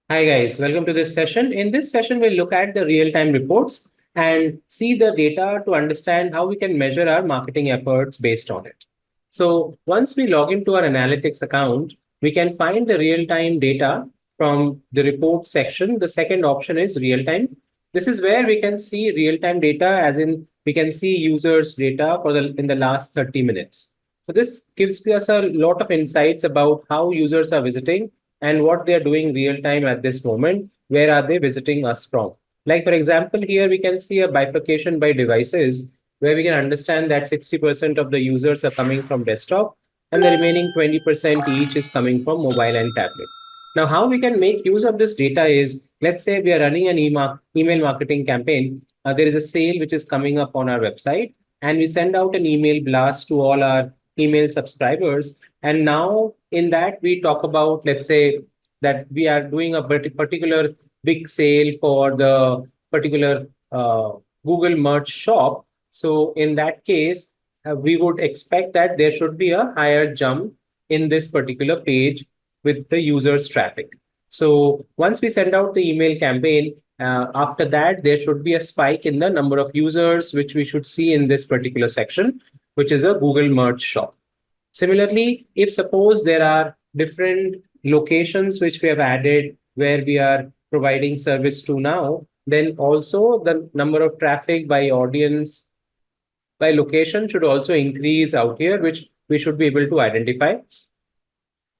Hi guys, welcome to this session. In this session, we'll look at the real-time reports and see the data to understand how we can measure our marketing efforts based on it. So once we log into our analytics account, we can find the real-time data from the report section. The second option is real-time. This is where we can see real-time data, as in we can see users' data for in the last 30 minutes. So this gives us a lot of insights about how users are visiting and what they are doing real time at this moment. Where are they visiting us from? Like, for example, here we can see a bifurcation by devices where we can understand that 60% of the users are coming from desktop and the remaining 20% each is coming from mobile and tablet. Now, how we can make use of this data is, let's say we are running an email marketing campaign. There is a sale which is coming up on our website, and we send out an email blast to all our email subscribers. And now in that, we talk about, let's say, that we are doing a particular big sale for the particular Google Merch shop. So in that case, we would expect that there should be a higher jump in this particular page with the user's traffic. So once we send out the email campaign, after that, there should be a spike in the number of users, which we should see in this particular section, which is a Google Merch shop. Similarly, if suppose there are different locations which we have added where we are providing service to now, then also the number of traffic by audience by location should also increase out here, which we should be able to identify.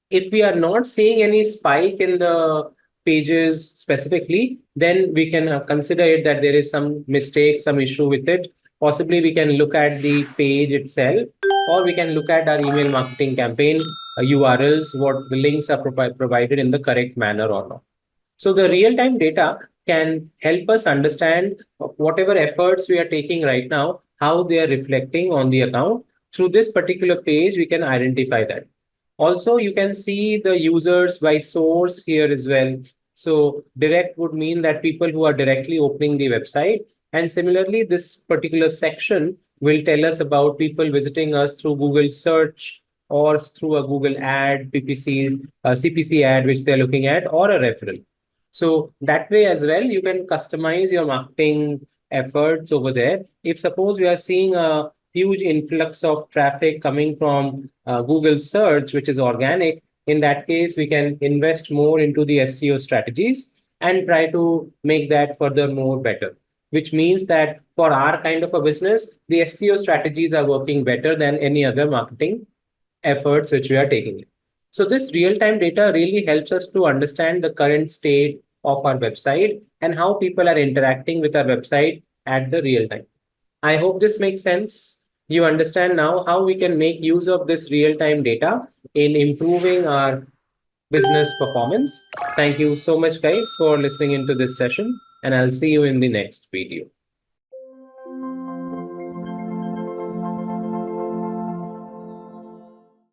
If we are not seeing any spike in the pages specifically, then we can consider it that there is some mistake, some issue with it. Possibly we can look at the page itself, or we can look at our email marketing campaign URLs, what the links are provided in the correct manner or not. So the real-time data can help us understand whatever efforts we are taking right now, how they are reflecting on the account. Through this particular page, we can identify that. Also, you can see the users by source here as well. So direct would mean that people who are directly opening the website. And similarly, this particular section will tell us about people visiting us through Google search or through a Google ad, PPC, CPC ad, which they're looking at, or a referral. So that way as well, you can customize your marketing efforts over there. If suppose we are seeing a huge influx of traffic coming from Google search, which is organic, in that case, we can invest more into the SEO strategies and try to make that further more better, which means that for our kind of a business, the SEO strategies are working better than any other marketing efforts which we are taking. So this real-time data really helps us to understand the current state of our website and how people are interacting with our website at the real time. I hope this makes sense. You understand now how we can make use of this real-time data in improving our business performance. Thank you so much, guys, for listening into this session, and I'll see you in the next video.